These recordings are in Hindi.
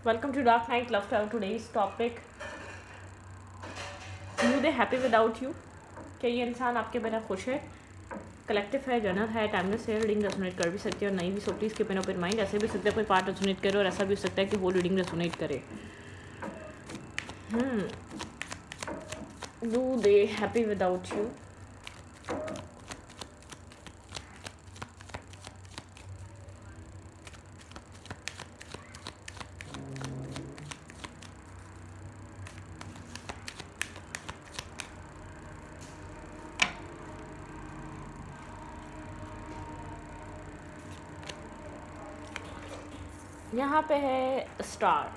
Welcome to Dark Night Love Trial. Today's topic: You they happy without you? क्या ये इंसान आपके बिना खुश है? कलेक्टिव है, जनरल है, टाइमलेस है, रीडिंग रेजोनेट कर भी सकती है और नहीं भी. So please keep an open mind. ऐसे भी हो सकता है कोई पार्ट रेजोनेट करे और ऐसा भी हो सकता है कि होल रीडिंग रेजोनेट करे. Do they happy without you? यहाँ पे है स्टार.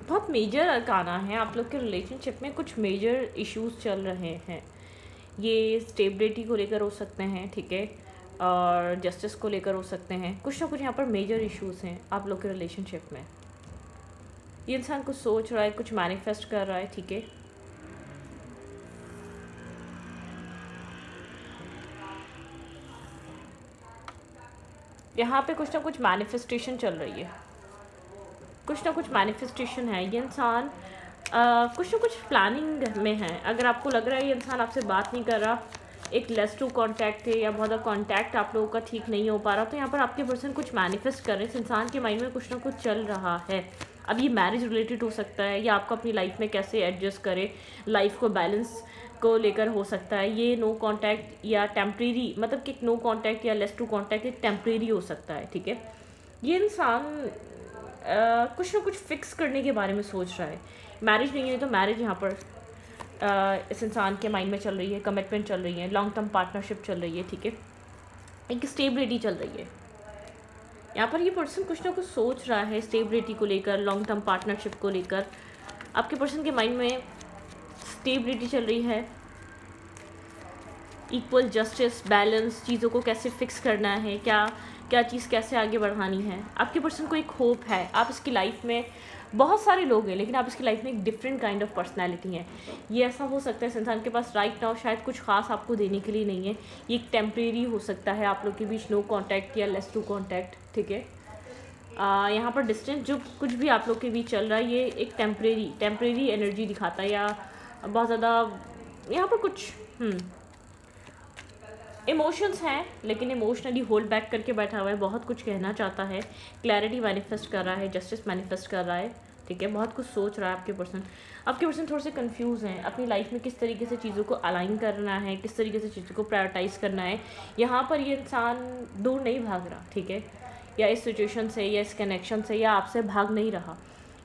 बहुत मेजर अरकाना है. आप लोग के रिलेशनशिप में कुछ मेजर इश्यूज चल रहे हैं. ये स्टेबिलिटी को लेकर हो सकते हैं, ठीक है, और जस्टिस को लेकर हो सकते हैं. कुछ ना कुछ यहाँ पर मेजर इश्यूज हैं आप लोग के रिलेशनशिप में. ये इंसान कुछ सोच रहा है, कुछ मैनिफेस्ट कर रहा है, ठीक है. यहाँ पे कुछ ना कुछ मैनिफेस्टेशन चल रही है. कुछ ना कुछ मैनिफेस्टेशन है. ये इंसान कुछ ना कुछ प्लानिंग में है. अगर आपको लग रहा है ये इंसान आपसे बात नहीं कर रहा, एक लेस टू कांटेक्ट है या बहुत ज़्यादा कांटेक्ट आप लोगों का ठीक नहीं हो पा रहा, तो यहाँ पर आपके पर्सन कुछ मैनिफेस्ट कर रहे हैं. इस इंसान के माइंड में कुछ ना कुछ चल रहा है. अब ये मैरिज रिलेटेड हो सकता है या आपको अपनी लाइफ में कैसे एडजस्ट करे, लाइफ को बैलेंस को लेकर हो सकता है. ये नो कांटेक्ट या टेम्प्रेरी, मतलब कि नो कांटेक्ट या लेस टू कांटेक्ट एक टेम्प्रेरी हो सकता है, ठीक है. ये इंसान कुछ ना कुछ फिक्स करने के बारे में सोच रहा है. मैरिज नहीं है तो मैरिज यहाँ पर इस इंसान के माइंड में चल रही है. कमिटमेंट चल रही है, लॉन्ग टर्म पार्टनरशिप चल रही है, ठीक है. एक स्टेबिलिटी चल रही है. यहाँ पर ये पर्सन कुछ ना कुछ सोच रहा है स्टेबिलिटी को लेकर, लॉन्ग टर्म पार्टनरशिप को लेकर. आपके पर्सन के माइंड में स्टेबिलिटी चल रही है, इक्वल जस्टिस, बैलेंस, चीज़ों को कैसे फिक्स करना है, क्या क्या चीज़ कैसे आगे बढ़ानी है. आपके पर्सन को एक होप है. आप इसकी लाइफ में बहुत सारे लोग हैं, लेकिन आप इसकी लाइफ में एक डिफरेंट काइंड ऑफ पर्सनैलिटी है. ये ऐसा हो सकता है इस इंसान के पास राइट नाउ शायद कुछ खास आपको देने के लिए नहीं है. ये एक टेम्प्रेरी हो सकता है. आप लोग के बीच नो कॉन्टैक्ट या लेस टू कॉन्टैक्ट, ठीक है. यहाँ पर डिस्टेंस जो कुछ भी आप लोग के बीच चल रहा है, ये एक टेम्प्रेरी एनर्जी दिखाता है, या बहुत ज़्यादा यहाँ पर कुछ इमोशंस हैं, लेकिन इमोशनली होल्ड बैक करके बैठा हुआ है. बहुत कुछ कहना चाहता है, क्लैरिटी मैनिफेस्ट कर रहा है, जस्टिस मैनिफेस्ट कर रहा है, ठीक है. बहुत कुछ सोच रहा है आपके पर्सन. आपके पर्सन थोड़े से कंफ्यूज हैं अपनी लाइफ में किस तरीके से चीज़ों को अलाइन करना है, किस तरीके से चीज़ों को प्रायोरिटाइज करना है. यहाँ पर ये इंसान दूर नहीं भाग रहा, ठीक है, या इस सिचुएशन से या इस कनेक्शन से या आपसे भाग नहीं रहा.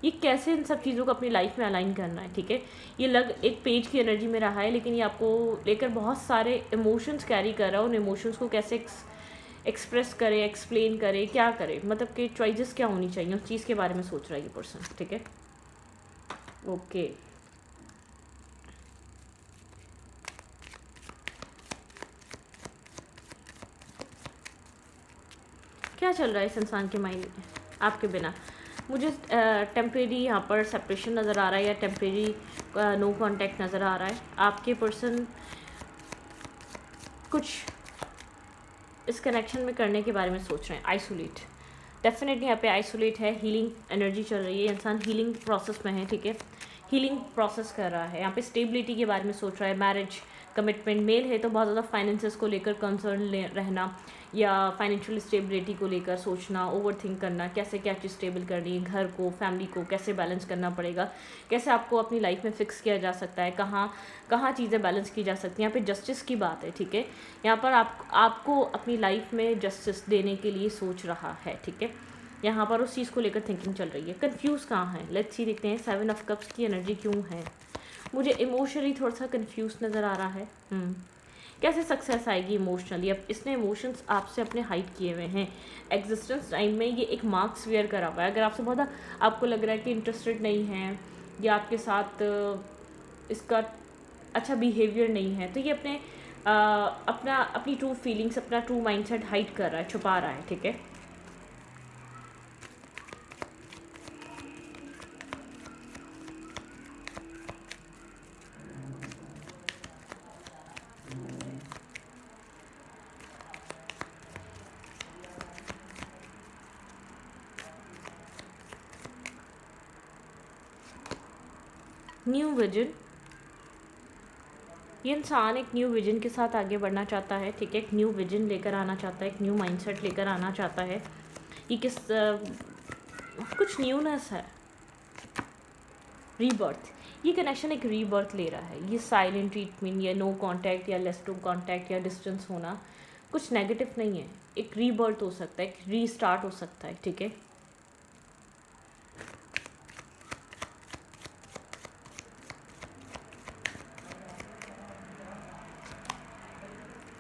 ये कैसे इन सब चीज़ों को अपनी लाइफ में अलाइन करना है, ठीक है. ये एक पेज की एनर्जी में रहा है, लेकिन ये आपको लेकर बहुत सारे इमोशंस कैरी कर रहा है. उन इमोशंस को कैसे एक्सप्रेस करे, एक्सप्लेन करे, क्या करे, मतलब कि चॉइसेस क्या होनी चाहिए, उस चीज़ के बारे में सोच रहा है ये पर्सन, ठीक है. ओके, क्या चल रहा है इस इंसान के माइंड में आपके बिना. मुझे टेम्प्रेरी यहाँ पर सेपरेशन नज़र आ रहा है, या टेम्प्रेरी नो कांटेक्ट नज़र आ रहा है. आपके पर्सन कुछ इस कनेक्शन में करने के बारे में सोच रहे हैं. आइसोलेट, डेफिनेटली यहाँ पे आइसोलेट है. हीलिंग एनर्जी चल रही है. इंसान हीलिंग प्रोसेस में है, ठीक है. हीलिंग प्रोसेस कर रहा है. यहाँ पे स्टेबिलिटी के बारे में सोच रहा है. Marriage, commitment. मेल है तो बहुत ज़्यादा फाइनेंसेस को लेकर कंसर्न रहना, या फाइनेंशियल स्टेबिलिटी को लेकर सोचना, ओवर थिंक करना, कैसे क्या चीज़ स्टेबल करनी है, घर को, फैमिली को कैसे बैलेंस करना पड़ेगा, कैसे आपको अपनी लाइफ में फिक्स किया जा सकता है, कहाँ कहाँ चीज़ें बैलेंस की जा सकती हैं. यहाँ पे जस्टिस की बात है, ठीक है. यहाँ पर आपको अपनी लाइफ में जस्टिस देने के लिए सोच रहा है, ठीक है. यहाँ पर उस चीज़ को लेकर थिंकिंग चल रही है. कंफ्यूज कहाँ है, लेट्स सी, देखते हैं 7 ऑफ कप्स की एनर्जी क्यों है. मुझे इमोशनली थोड़ा सा कंफ्यूज नज़र आ रहा है. कैसे सक्सेस आएगी इमोशनली. अब इसने इमोशंस आपसे अपने हाइड किए हुए हैं. एग्जिस्टेंस टाइम में ये एक मार्क्स वेयर करा हुआ है. अगर आपसे बहुत आपको लग रहा है कि इंटरेस्टेड नहीं है, या आपके साथ इसका अच्छा बिहेवियर नहीं है, तो ये अपनी ट्रू फीलिंग्स, अपना ट्रू माइंडसेट हाइड कर रहा है, छुपा रहा है, ठीक है. न्यू विजन, ये इंसान एक न्यू विजन के साथ आगे बढ़ना चाहता है, ठीक है, एक न्यू विजन लेकर आना चाहता है, एक न्यू माइंडसेट लेकर आना चाहता है। ये कुछ न्यूनेस है, रीबर्थ, ये कनेक्शन एक रीबर्थ ले रहा है। ये साइलेंट ट्रीटमेंट या नो कांटेक्ट या लेस टू कांटेक्ट या डिस्टेंस होना कुछ नेगेटिव नहीं है, एक रीबर्थ हो सकता है, एक रीस्टार्ट हो सकता है, ठीक है।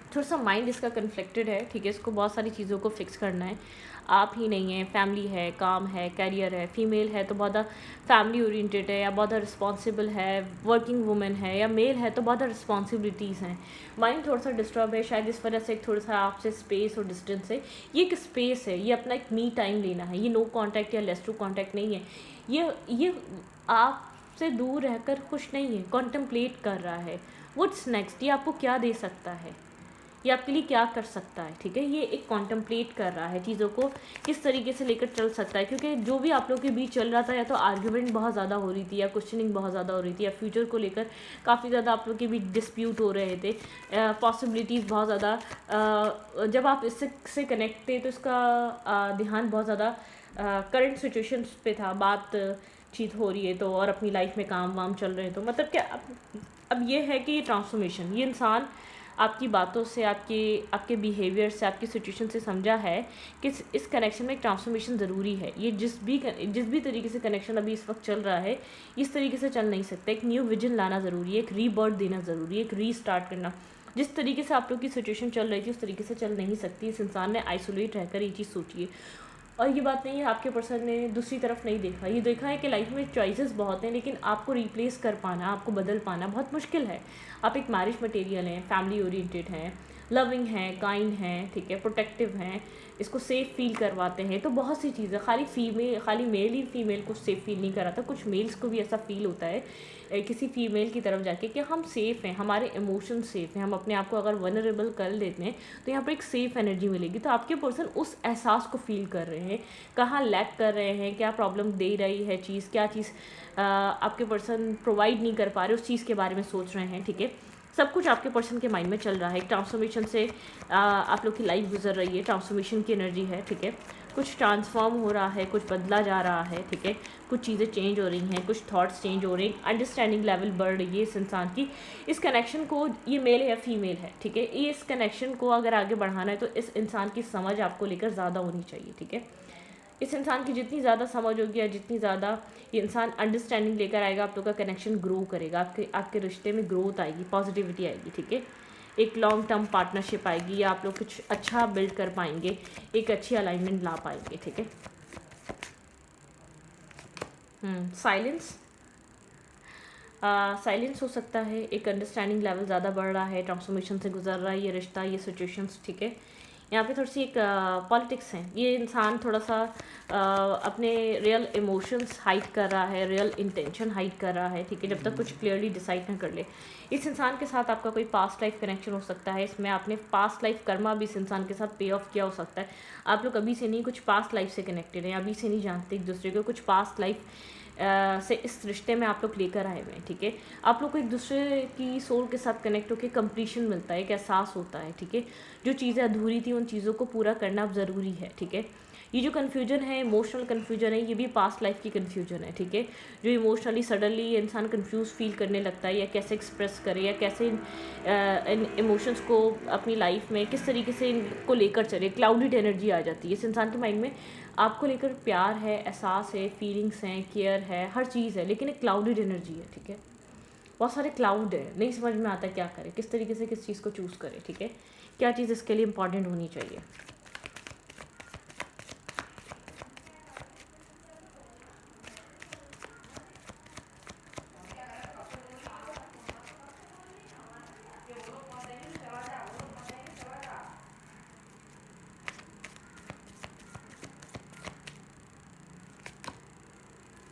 थोड़ा सा माइंड इसका कन्फ्लिक्टेड है, ठीक है, इसको बहुत सारी चीज़ों को फिक्स करना है। आप ही नहीं है, फैमिली है, काम है, करियर है, फीमेल है तो बहुत फैमिली ओरिएंटेड है या बहुत रिस्पॉन्सिबल है, वर्किंग वुमेन है, या मेल है तो बहुत रिस्पॉन्सिबिलिटीज़ हैं। माइंड थोड़ा सा डिस्टर्ब है, शायद इस वजह से एक थोड़ा सा आपसे स्पेस और डिस्टेंस है। ये एक स्पेस है, ये अपना एक मी टाइम लेना है, ये नो कॉन्टैक्ट या लेस टू कॉन्टैक्ट नहीं है। ये आपसे दूर रहकर खुश नहीं है, कॉन्टम्पलेट कर रहा है व्हाट्स नेक्स्ट, ये आपको क्या दे सकता है, ये आपके लिए क्या कर सकता है, ठीक है। ये एक कॉन्टम्पलेट कर रहा है चीज़ों को, किस तरीके से लेकर चल सकता है, क्योंकि जो भी आप लोग के बीच चल रहा था, या तो आर्ग्यूमेंट बहुत ज़्यादा हो रही थी, या क्वेश्चनिंग बहुत ज़्यादा हो रही थी, या फ्यूचर को लेकर काफ़ी ज़्यादा आप लोग के बीच डिस्प्यूट हो रहे थे, पॉसिबिलिटीज़ बहुत ज़्यादा। जब आप इससे कनेक्ट थे तो इसका ध्यान बहुत ज़्यादा करंट सिचुएशन पे था, बातचीत हो रही है तो, और अपनी लाइफ में काम वाम चल रहे हैं तो, मतलब क्या अब ये है कि ये ट्रांसफॉर्मेशन, ये इंसान आपकी बातों से, आपके बिहेवियर से, आपकी सिचुएशन से समझा है कि इस कनेक्शन में एक ट्रांसफॉर्मेशन ज़रूरी है। ये जिस भी तरीके से कनेक्शन अभी इस वक्त चल रहा है, इस तरीके से चल नहीं सकता। एक न्यू विजन लाना ज़रूरी है, एक रीबर्थ देना ज़रूरी है, एक रीस्टार्ट करना। जिस तरीके से आप लोग की सिचुएशन चल रही थी उस तरीके से चल नहीं सकती। इस इंसान ने आइसोलेट रहकर ये चीज़ सोची है। और ये बात नहीं है आपके पर्सन ने दूसरी तरफ नहीं देखा, ये देखा है कि लाइफ में चॉइसेस बहुत हैं, लेकिन आपको रिप्लेस कर पाना, आपको बदल पाना बहुत मुश्किल है। आप एक मैरिज मटेरियल हैं, फैमिली ओरिएंटेड हैं, लविंग हैं, काइंड हैं, ठीक है, प्रोटेक्टिव हैं, इसको सेफ़ फील करवाते हैं। तो बहुत सी चीज़ें, खाली मेल ही फीमेल को सेफ़ फील नहीं कराता, कुछ मेल्स को भी ऐसा फील होता है किसी फीमेल की तरफ जाके कि हम सेफ़ हैं, हमारे इमोशन सेफ़ हैं, हम अपने आप को अगर वनरेबल कर लेते हैं तो यहाँ पर एक सेफ़ एनर्जी मिलेगी। तो आपके पर्सन उस एहसास को फील कर रहे हैं, कहाँ लैक कर रहे हैं, क्या प्रॉब्लम दे रही है चीज़, क्या चीज़ आपके पर्सन प्रोवाइड नहीं कर पा रहे, उस चीज़ के बारे में सोच रहे हैं, ठीक है। सब कुछ आपके पर्सन के माइंड में चल रहा है। एक ट्रांसफॉर्मेशन से आप लोग की लाइफ गुजर रही है, ट्रांसफॉर्मेशन की एनर्जी है, ठीक है। कुछ ट्रांसफॉर्म हो रहा है, कुछ बदला जा रहा है, ठीक है। कुछ चीज़ें चेंज हो रही हैं, कुछ थॉट्स चेंज हो रहे हैं, अंडरस्टैंडिंग लेवल बढ़ रही है इस इंसान की। इस कनेक्शन को, ये मेल है या फीमेल है, ठीक है, ये इस कनेक्शन को अगर आगे बढ़ाना है तो इस इंसान की समझ आपको लेकर ज़्यादा होनी चाहिए, ठीक है। इस इंसान की जितनी ज़्यादा समझ होगी या जितनी ज़्यादा ये इंसान अंडरस्टैंडिंग लेकर आएगा, आप लोग का कनेक्शन ग्रो करेगा, आपके रिश्ते में ग्रोथ आएगी, पॉजिटिविटी आएगी, ठीक है। एक लॉन्ग टर्म पार्टनरशिप आएगी, या आप लोग कुछ अच्छा बिल्ड कर पाएंगे, एक अच्छी अलाइनमेंट ला पाएंगे, ठीक है। साइलेंस हो सकता है, एक अंडरस्टैंडिंग लेवल ज़्यादा बढ़ रहा है, ट्रांसफॉर्मेशन से गुजर रहा है ये रिश्ता, ये सिचुएशंस, ठीक है। यहाँ पे थोड़ी सी एक पॉलिटिक्स है, ये इंसान थोड़ा सा अपने रियल इमोशंस हाइड कर रहा है, रियल इंटेंशन हाइड कर रहा है, ठीक है, जब तक कुछ क्लियरली डिसाइड ना कर ले। इस इंसान के साथ आपका कोई पास्ट लाइफ कनेक्शन हो सकता है, इसमें आपने पास्ट लाइफ कर्मा भी इस इंसान के साथ पे ऑफ किया हो सकता है। आप लोग अभी से नहीं, कुछ पास्ट लाइफ से कनेक्टेड हैं, अभी से नहीं जानते एक दूसरे को, कुछ पास्ट लाइफ से इस रिश्ते में आप लोग लेकर आए हुए हैं, ठीक है। आप लोग को एक दूसरे की सोल के साथ कनेक्ट होकर कंप्लीशन मिलता है, एक एहसास होता है, ठीक है। जो चीज़ें अधूरी थी उन चीज़ों को पूरा करना अब ज़रूरी है, ठीक है। ये जो कन्फ्यूजन है, इमोशनल कन्फ्यूजन है, ये भी पास्ट लाइफ की कन्फ्यूजन है, ठीक है। जो इमोशनली सडनली इंसान कन्फ्यूज फील करने लगता है, या कैसे एक्सप्रेस करे, या कैसे इन इमोशंस को अपनी लाइफ में किस तरीके से इनको लेकर चले, क्लाउडेड एनर्जी आ जाती है इस इंसान के माइंड में। आपको लेकर प्यार है, एहसास है, फीलिंग्स हैं, केयर है, हर चीज़ है, लेकिन एक क्लाउडेड एनर्जी है, ठीक है। बहुत सारे क्लाउड है, नहीं समझ में आता क्या करें, किस तरीके से किस चीज़ को चूज़ करें, ठीक है। क्या चीज़ इसके लिए इंपॉर्टेंट होनी चाहिए।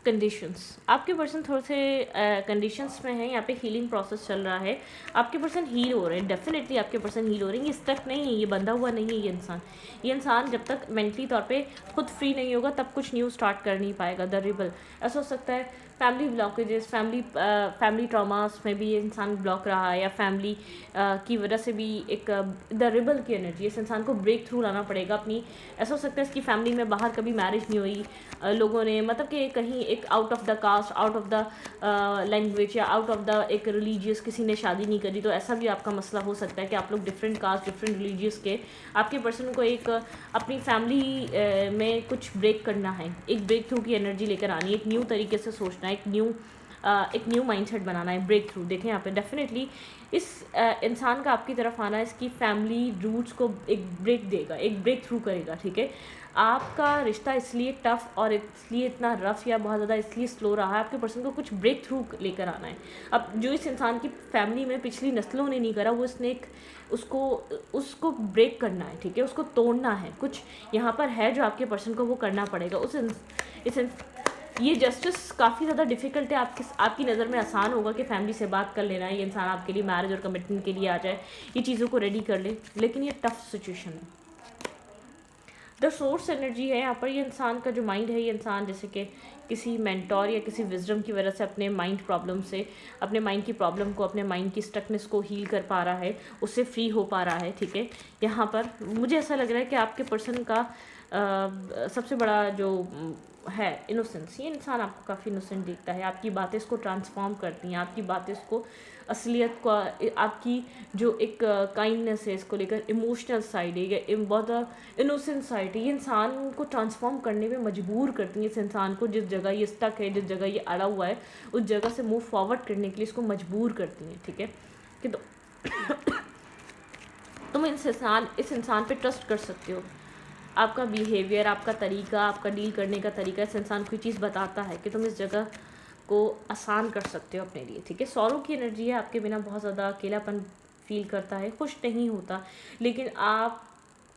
कंडीशंस, आपके पर्सन थोड़े से कंडीशंस में है, यहाँ पे हीलिंग प्रोसेस चल रहा है, आपके पर्सन हील हो रहे हैं, डेफिनेटली आपके पर्सन हील हो रहे हैं। ये स्टक नहीं है, ये बंधा हुआ नहीं है। ये इंसान जब तक मेंटली तौर पे खुद फ्री नहीं होगा तब कुछ न्यू स्टार्ट कर नहीं पाएगा। द रिबल, ऐसा हो सकता है फैमिली ब्लॉकेजेस, फैमिली ट्रॉमास में भी ये इंसान ब्लॉक रहा है, या फैमिली की वजह से भी एक द रिबल की एनर्जी, इस इंसान को ब्रेक थ्रू लाना पड़ेगा अपनी। ऐसा हो सकता है इसकी फैमिली में बाहर कभी मैरिज नहीं हुई, लोगों ने मतलब कि कहीं एक out of the caste, out of the language, या आउट ऑफ द एक रिलीजियस किसी ने शादी नहीं करी, तो ऐसा भी आपका मसला हो सकता है कि आप लोग डिफरेंट कास्ट, डिफरेंट रिलीजियस के, आपके पर्सन को एक अपनी फैमिली में कुछ ब्रेक करना है, एक ब्रेक थ्रू की एनर्जी लेकर आनी है, एक न्यू तरीके से सोचना है, एक न्यू माइंडसेट बनाना है, ब्रेक थ्रू। देखें यहाँ पे डेफिनेटली इस इंसान का आपकी तरफ आना इसकी फैमिली रूट्स को एक ब्रेक देगा, एक ब्रेक थ्रू करेगा, ठीक है। आपका रिश्ता इसलिए टफ और इसलिए इतना रफ या बहुत ज़्यादा इसलिए स्लो रहा है, आपके पर्सन को कुछ ब्रेक थ्रू लेकर आना है। अब जो इस इंसान की फैमिली में पिछली नस्लों ने नहीं करा, वो इसने एक उसको ब्रेक करना है, ठीक है, उसको तोड़ना है। कुछ यहाँ पर है जो आपके पर्सन को वो करना पड़ेगा। ये जस्टिस काफ़ी ज़्यादा डिफिकल्ट है। आपकी नज़र में आसान होगा कि फैमिली से बात कर लेना है, ये इंसान आपके लिए मैरिज और कमिटमेंट के लिए आ जाए, ये चीज़ों को रेडी कर ले, लेकिन ये टफ सिचुएशन है। द सोर्स एनर्जी है यहाँ पर। ये इंसान का जो माइंड है, ये इंसान जैसे कि किसी मेंटोर या किसी विजडम की वजह से अपने माइंड प्रॉब्लम से, अपने माइंड की प्रॉब्लम को, अपने माइंड की स्टकनेस को हील कर पा रहा है, उससे फ्री हो पा रहा है, ठीक है। यहाँ पर मुझे ऐसा लग रहा है कि आपके पर्सन का सबसे बड़ा जो है इनोसेंस, ये इंसान आपको काफ़ी इनोसेंट दिखता है, आपकी बातें इसको ट्रांसफॉर्म करती हैं, आपकी बातें इसको असलियत को, आपकी जो एक काइंडनेस है इसको लेकर, इमोशनल साइड है, या बहुत इनोसेंट साइड है, ये इंसान को ट्रांसफॉर्म करने में मजबूर करती है। इस इंसान को जिस जगह ये स्टक है, जिस जगह ये अड़ा हुआ है, उस जगह से मूव फॉरवर्ड करने के लिए इसको मजबूर करती हैं, ठीक है। कि तुम इस इंसान पे ट्रस्ट कर सकते हो। आपका बिहेवियर, आपका तरीका, आपका डील करने का तरीका इस इंसान कोई चीज़ बताता है कि तुम इस जगह को आसान कर सकते हो अपने लिए, ठीक है। सौरों की एनर्जी है, आपके बिना बहुत ज़्यादा अकेलापन फील करता है, खुश नहीं होता, लेकिन आप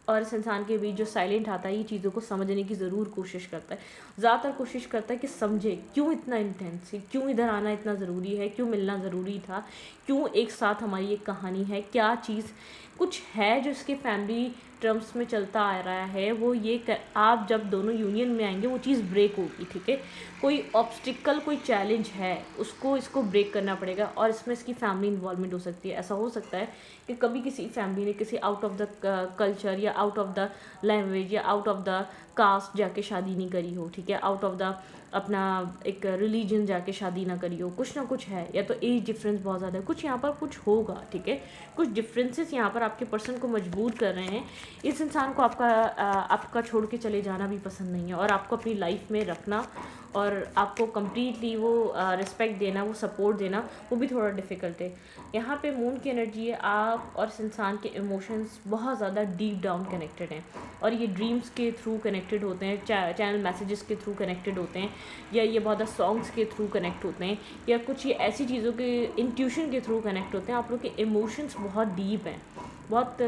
और इस इंसान के बीच जो साइलेंट आता है, ये चीज़ों को समझने की ज़रूर कोशिश करता है, ज़्यादातर कोशिश करता है कि समझे क्यों इतना इंटेंस है, क्यों इधर आना इतना ज़रूरी है, क्यों मिलना ज़रूरी था, क्यों एक साथ हमारी एक कहानी है, क्या चीज़ कुछ है जो इसके फैमिली टर्म्स में चलता आ रहा है, वो ये आप जब दोनों यूनियन में आएंगे वो चीज़ ब्रेक होगी, ठीक है। कोई ऑब्स्टिकल, कोई चैलेंज है, उसको इसको ब्रेक करना पड़ेगा, और इसमें इसकी फैमिली इन्वॉल्वमेंट हो सकती है। ऐसा हो सकता है कि कभी किसी फैमिली ने किसी आउट ऑफ द कल्चर या आउट ऑफ द लैंग्वेज या आउट ऑफ द कास्ट जाके शादी नहीं करी हो, ठीक है, आउट ऑफ द अपना एक रिलीजन जाके शादी ना करी हो, कुछ ना कुछ है, या तो एज डिफरेंस बहुत ज़्यादा है, कुछ यहाँ पर कुछ होगा, ठीक है। कुछ डिफरेंसेस यहाँ पर आपके पर्सन को मजबूर कर रहे हैं। इस इंसान को आपका छोड़ के चले जाना भी पसंद नहीं है, और आपको अपनी लाइफ में रखना और आपको कम्प्लीटली वो रिस्पेक्ट देना, वो सपोर्ट देना, वो भी थोड़ा डिफ़िकल्ट है। यहाँ पे मून की एनर्जी है, आप और इस इंसान के इमोशंस बहुत ज़्यादा डीप डाउन कनेक्टेड हैं, और ये ड्रीम्स के थ्रू कनेक्टेड होते हैं, चैनल मैसेजेस के थ्रू कनेक्टेड होते हैं, या ये बहुत सॉन्ग्स के थ्रू कनेक्ट होते हैं, या कुछ ये ऐसी चीज़ों के इंट्यूशन के थ्रू कनेक्ट होते हैं। आप लोग के इमोशंस बहुत डीप हैं, बहुत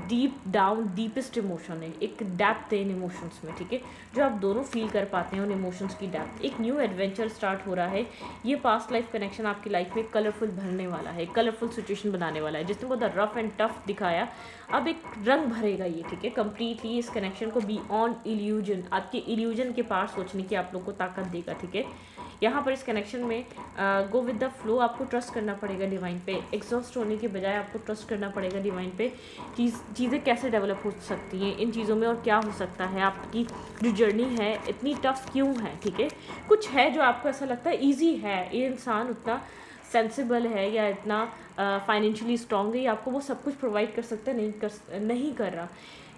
डीप डाउन, डीपेस्ट इमोशन है, एक डेप्थ है इन इमोशंस में, ठीक है, जो आप दोनों फील कर पाते हैं उन इमोशंस की डेप्थ। एक न्यू एडवेंचर स्टार्ट हो रहा है, ये पास्ट लाइफ कनेक्शन आपकी लाइफ में कलरफुल भरने वाला है, कलरफुल सिचुएशन बनाने वाला है। जिसने बहुत रफ एंड टफ दिखाया, अब एक रंग भरेगा ये, ठीक है, कम्प्लीटली इस कनेक्शन को बियॉन्ड इल्यूजन, आपके इल्यूजन के पार सोचने की आप लोग को ताकत देगा, ठीक है। यहाँ पर इस कनेक्शन में गो विद द फ्लो, आपको ट्रस्ट करना पड़ेगा डिवाइन पे, एग्जॉस्ट होने के बजाय आपको ट्रस्ट करना पड़ेगा डिवाइन पे। चीज़ें कैसे डेवलप हो सकती हैं इन चीज़ों में, और क्या हो सकता है, आपकी जो जर्नी है इतनी टफ क्यों है, ठीक है। कुछ है जो आपको ऐसा लगता है ईजी है, ये इंसान उतना सेंसिबल है या इतना फाइनेंशियली स्ट्रॉन्ग है, ये आपको वो सब कुछ प्रोवाइड कर सकता है, नहीं कर रहा।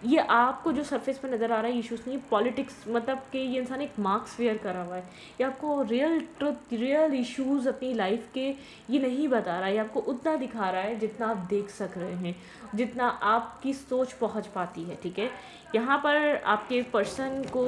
ये आपको जो सरफेस पे नज़र आ रहा है इशूज़ नहीं, पॉलिटिक्स मतलब कि ये इंसान एक मार्क्स वेयर करा हुआ है, ये आपको रियल ट्रुथ, रियल इश्यूज़ अपनी लाइफ के ये नहीं बता रहा है, ये आपको उतना दिखा रहा है जितना आप देख सक रहे हैं, जितना आपकी सोच पहुंच पाती है, ठीक है। यहाँ पर आपके पर्सन को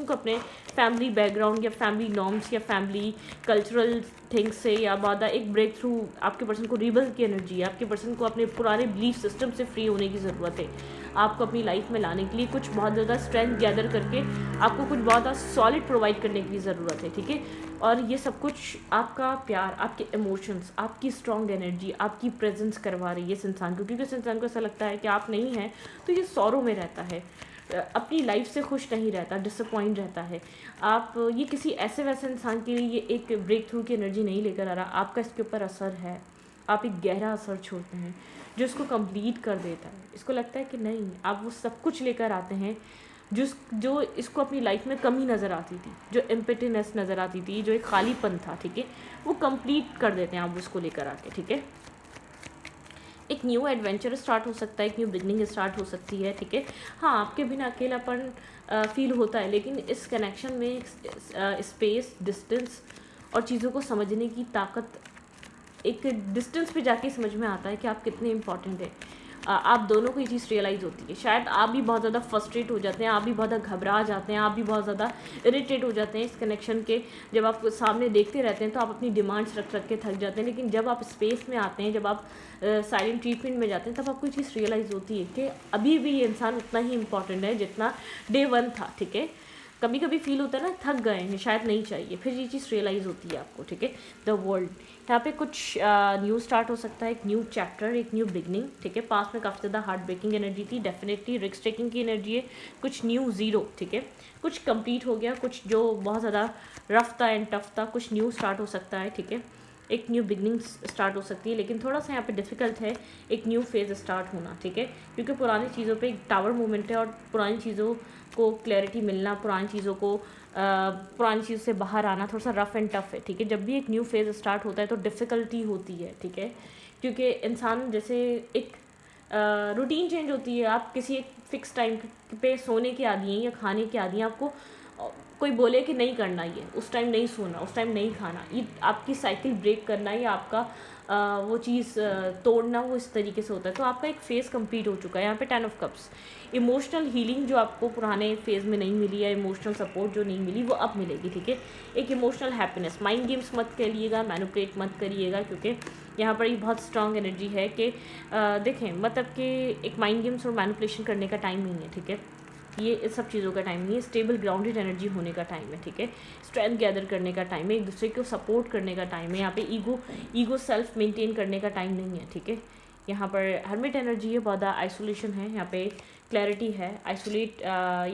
अपने फैमिली बैकग्राउंड या फैमिली नॉर्म्स या फैमिली कल्चरल थिंग्स से या बाद एक ब्रेक थ्रू, आपके पर्सन को रिबल की एनर्जी है, आपके पर्सन को अपने पुराने बिलीफ सिस्टम से फ्री होने की ज़रूरत है। आपको अपनी लाइफ में लाने के लिए कुछ बहुत ज़्यादा स्ट्रेंथ गैदर करके आपको कुछ बहुत ज़्यादा सॉलिड प्रोवाइड करने की ज़रूरत है, ठीक है। और ये सब कुछ आपका प्यार, आपके इमोशंस, आपकी स्ट्रॉन्ग एनर्जी, आपकी प्रेजेंस करवा रही है इस इंसान को, क्योंकि इस इंसान को ऐसा लगता है कि आप नहीं हैं तो ये सौरों में रहता है, अपनी लाइफ से खुश नहीं रहता, डिसअपॉइंट रहता है। आप ये किसी ऐसे वैसे इंसान के लिए ये एक ब्रेक थ्रू की एनर्जी नहीं लेकर आ रहा, आपका इसके ऊपर असर है। आप एक गहरा असर छोड़ते हैं जो इसको कंप्लीट कर देता है। इसको लगता है कि नहीं, आप वो सब कुछ लेकर आते हैं जो इसको अपनी लाइफ में कमी नज़र आती थी, जो एम्प्टीनेस नज़र आती थी, जो एक खालीपन था, ठीक है, वो कंप्लीट कर देते हैं आप उसको लेकर आके, ठीक है। एक न्यू एडवेंचर स्टार्ट हो सकता है, एक न्यू बिगनिंग स्टार्ट हो सकती है, ठीक है। हाँ, आपके बिना अकेलापन फील होता है, लेकिन इस कनेक्शन में स्पेस, डिस्टेंस और चीज़ों को समझने की ताकत, एक डिस्टेंस पे जाके समझ में आता है कि आप कितने इंपॉर्टेंट हैं। आप दोनों को ये चीज़ रियलाइज़ होती है। शायद आप भी बहुत ज़्यादा फ्रस्ट्रेट हो जाते हैं, आप भी बहुत ज़्यादा घबरा जाते हैं, आप भी बहुत ज़्यादा इरिटेट हो जाते हैं इस कनेक्शन के। जब आप सामने देखते रहते हैं तो आप अपनी डिमांड्स रख रख के थक जाते हैं, लेकिन जब आप स्पेस में आते हैं, जब आप साइलेंट ट्रीटमेंट में जाते हैं, तब आपको ये चीज़ रियलाइज़ होती है कि अभी भी ये इंसान उतना ही इंपॉर्टेंट है जितना डे 1 था, ठीक है। कभी कभी फील होता है ना, थक गए हैं, शायद नहीं चाहिए, फिर ये चीज़ रियलाइज़ होती है आपको, ठीक है। द वर्ल्ड, यहाँ पे कुछ न्यू स्टार्ट हो सकता है, एक न्यू चैप्टर, एक न्यू बिगनिंग, ठीक है। पास में काफ़ी ज़्यादा हार्ट ब्रेकिंग एनर्जी थी, डेफिनेटली रिस्क टेकिंग की एनर्जी है। कुछ न्यू ज़ीरो, ठीक है, कुछ कंप्लीट हो गया, कुछ जो बहुत ज़्यादा रफ था एंड टफ था, कुछ न्यू स्टार्ट हो सकता है, ठीक है। एक न्यू बिगनिंग स्टार्ट हो सकती है, लेकिन थोड़ा सा यहाँ पे डिफ़िकल्ट है एक न्यू फेज़ स्टार्ट होना, ठीक है, क्योंकि पुरानी चीज़ों पे एक टावर मूवमेंट है और पुरानी चीज़ों को क्लैरिटी मिलना, पुरानी चीज़ों को पुरानी चीज़ से बाहर आना थोड़ा सा रफ एंड टफ है, ठीक है। जब भी एक न्यू फेज़ स्टार्ट होता है तो डिफ़िकल्टी होती है, ठीक है, क्योंकि इंसान जैसे एक रूटीन चेंज होती है। आप किसी एक फ़िक्स टाइम पे सोने के आदी हैं या खाने के आदी हैं, आपको कोई बोले कि नहीं करना, ये उस टाइम नहीं सोना, उस टाइम नहीं खाना, ये आपकी साइकिल ब्रेक करना या आपका वो चीज़ तोड़ना, वो इस तरीके से होता है। तो आपका एक फ़ेज़ कंप्लीट हो चुका है। यहाँ पे 10 ऑफ कप्स, इमोशनल हीलिंग जो आपको पुराने फेज़ में नहीं मिली या इमोशनल सपोर्ट जो नहीं मिली, वो अब मिलेगी, ठीक है। एक इमोशनल हैप्पीनेस, माइंड गेम्स मत करिएगा, मैनिपुलेट मत करिएगा, क्योंकि यहाँ पर ये बहुत स्ट्रॉन्ग एनर्जी है कि देखें, मतलब कि एक माइंड गेम्स और मैनिपुलेशन करने का टाइम नहीं है, ठीक है। ये इस सब चीज़ों का टाइम नहीं है, स्टेबल ग्राउंडेड एनर्जी होने का टाइम है, ठीक है। स्ट्रेंथ गैदर करने का टाइम है, एक दूसरे को सपोर्ट करने का टाइम है। यहाँ पे ईगो सेल्फ मेंटेन करने का टाइम नहीं है, ठीक है। यहाँ पर हर्मिट एनर्जी है, बहुत आइसोलेशन है, यहाँ पे क्लैरिटी है, आइसोलेट।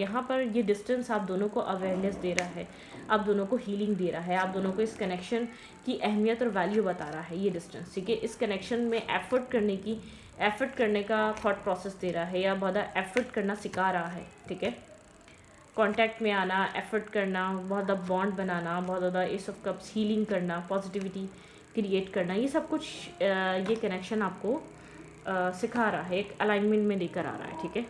यहाँ पर ये डिस्टेंस आप दोनों को अवेयरनेस दे रहा है, आप दोनों को हीलिंग दे रहा है, आप दोनों को इस कनेक्शन की अहमियत और वैल्यू बता रहा है ये डिस्टेंस, ठीक है। इस कनेक्शन में एफर्ट करने का थॉट प्रोसेस दे रहा है, या बहुत एफर्ट करना सिखा रहा है, ठीक है। कांटेक्ट में आना, एफर्ट करना, बहुत ज़्यादा बॉन्ड बनाना, बहुत ज़्यादा एस ऑफ कप्स, हीलिंग करना, पॉजिटिविटी क्रिएट करना, ये सब कुछ ये कनेक्शन आपको सिखा रहा है, एक अलाइनमेंट में लेकर आ रहा है, ठीक है।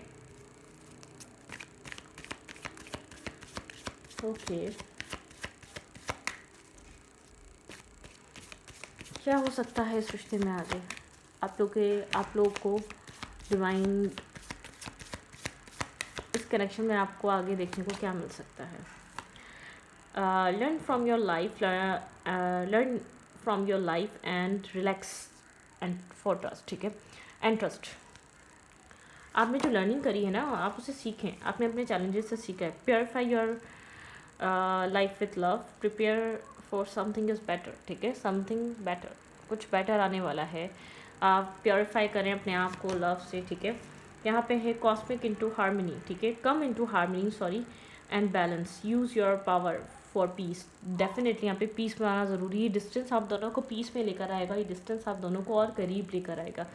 ओके, क्या हो सकता है इस रिश्ते में आगे? आप लोग को डिवाइन इस कनेक्शन में आपको आगे देखने को क्या मिल सकता है? Learn from your life and relax and for trust, ठीक है, एंड ट्रस्ट। आपने जो लर्निंग करी है ना, आप उसे सीखें, आपने अपने चैलेंजेस से सीखा है। Purify your life with love, prepare for something is better, ठीक है, समथिंग बेटर, कुछ बेटर आने वाला है। आप प्योरीफाई करें अपने आप को लव से, ठीक है। यहाँ पे है कॉस्मिक इनटू हार्मनी, ठीक है, come into harmony, sorry, and balance, use your power for piece. Definitely यहाँ पे पीस बनाना ज़रूरी है। डिस्टेंस आप दोनों को पीस में लेकर आएगा, ये डिस्टेंस आप दोनों को और करीब लेकर आएगा।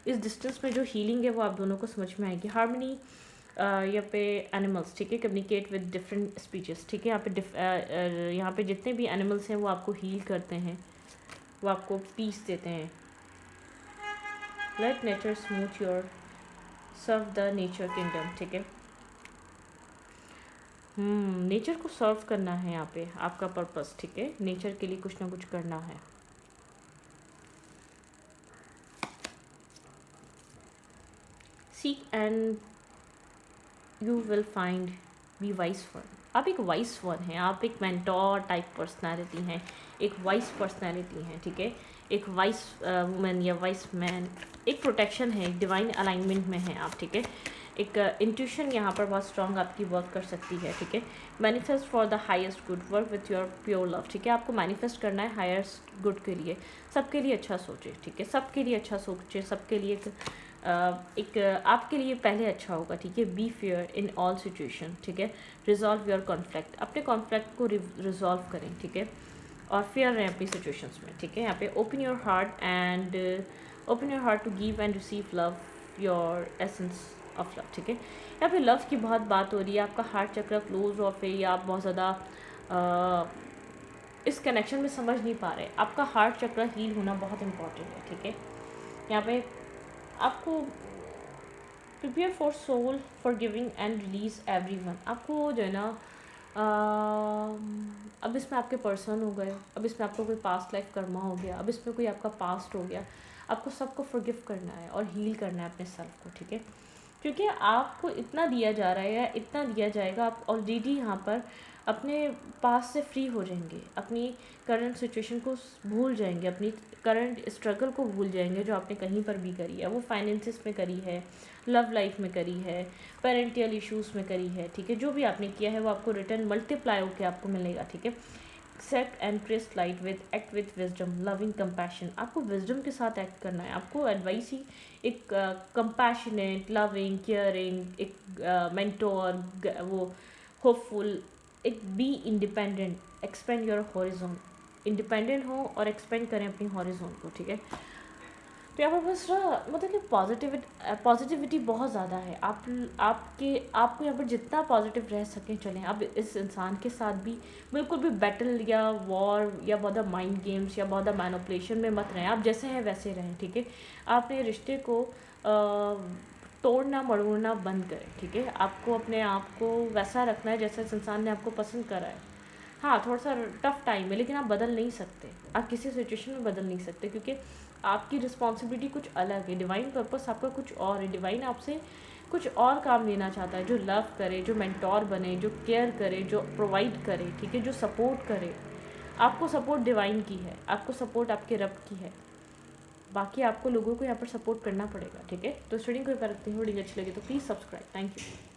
इस डिस्टेंस में जो हीलिंग है वो आप दोनों को समझ में आएगी। हार्मनी, यहाँ पे एनिमल्स, ठीक है, कम्युनिकेट विद डिफरेंट स्पीचेस, ठीक है। यहाँ पे जितने भी एनिमल्स हैं वो आपको हील करते हैं, वो आपको पीस देते हैं। Let nature smooth your serve the nature kingdom, ठीक है। नेचर को सर्व करना है यहाँ पे आपका पर्पस, ठीक है, नेचर के लिए कुछ ना कुछ करना है। Seek and you will find, be wise one. आप एक वाइस वन हैं, आप एक मेंटोर टाइप पर्सनालिटी हैं, एक वाइस पर्सनालिटी हैं, ठीक है, एक वाइस वुमेन या वाइस मैन। एक प्रोटेक्शन है, एक डिवाइन अलाइनमेंट में है आप, ठीक है। एक इंट्यूशन यहाँ पर बहुत स्ट्रांग आपकी वर्क कर सकती है, ठीक है। Manifest for the highest good, work with your pure love, ठीक है। आपको मैनिफेस्ट करना है हाईएस्ट गुड के लिए, सबके लिए अच्छा सोचे, ठीक है। सबके लिए अच्छा सोचे, सबके लिए एक आपके लिए पहले अच्छा होगा, ठीक है। Be fair in all situation, ठीक है। रिजॉल्व योर कॉन्फ्लिक्ट, अपने कॉन्फ्लिक्ट को रिजॉल्व करें, ठीक है। और फेयर रहें अपनी सिचुएशंस में, ठीक है। यहाँ पे open your heart and open your heart to give and receive love, your essence of love, ठीक है। यहाँ पे लव की बहुत बात हो रही है, आपका हार्ट चक्र क्लोज ऑफ है या आप बहुत ज़्यादा इस कनेक्शन में समझ नहीं पा रहे। आपका हार्ट चक्र हील होना बहुत इंपॉर्टेंट है, ठीक है। यहाँ पे आपको prepare for soul for giving and release everyone, आपको जो है ना अब इसमें आपके पर्सन हो गए, अब इसमें आपको कोई पास्ट लाइफ कर्मा हो गया, अब इसमें कोई आपका पास्ट हो गया, आपको सबको फॉरगिव करना है और हील करना है अपने सेल्फ को, ठीक है। क्योंकि आपको इतना दिया जा रहा है या इतना दिया जाएगा, आप ऑलरेडी यहाँ पर अपने पास से फ्री हो जाएंगे, अपनी करंट सिचुएशन को भूल जाएंगे, अपनी करंट स्ट्रगल को भूल जाएंगे जो आपने कहीं पर भी करी है, वो फाइनेंसिस में करी है, लव लाइफ में करी है, पेरेंटियल इश्यूज़ में करी है, ठीक है। जो भी आपने किया है वो आपको रिटर्न मल्टीप्लाई होकर आपको मिलेगा, ठीक है। Accept and press light with act with wisdom, loving compassion, आपको विजडम के साथ एक्ट करना है। आपको एडवाइस ही एक कंपैशनेट, लविंग, केयरिंग, एक मेंटोर, वो होपफुल, एक be independent, expand your horizon, independent हो और एक्सपेंड करें अपनी हॉरिजॉन को, ठीक है। तो यहाँ पर बस मतलब कि पॉजिटिविटी बहुत ज़्यादा है। आपको यहाँ पर जितना पॉजिटिव रह सकें चलें। अब इस इंसान के साथ भी बिल्कुल भी बैटल या वॉर या बहुत माइंड गेम्स या बहुत मैनिपुलेशन में मत रहें। आप जैसे हैं वैसे रहें, ठीक है। आपने रिश्ते को तोड़ना मरोड़ना बंद करें, ठीक है। आपको अपने आप को वैसा रखना है जैसे इस इंसान ने आपको पसंद करा है। हाँ, थोड़ा सा टफ टाइम है, लेकिन आप बदल नहीं सकते, आप किसी सिचुएशन में बदल नहीं सकते, क्योंकि आपकी रिस्पॉन्सिबिलिटी कुछ अलग है, डिवाइन पर्पस आपका कुछ और है। डिवाइन आपसे कुछ और काम लेना चाहता है, जो लव करे, जो मेंटोर बने, जो केयर करे, जो प्रोवाइड करे, ठीक है, जो सपोर्ट करे। आपको सपोर्ट डिवाइन की है, आपको सपोर्ट आपके रब की है, बाकी आपको लोगों को यहाँ पर सपोर्ट करना पड़ेगा, ठीक है। तो स्टडी कोई पर रखते हैं, वीडियो अच्छी लगी तो प्लीज़ सब्सक्राइब। Thank you.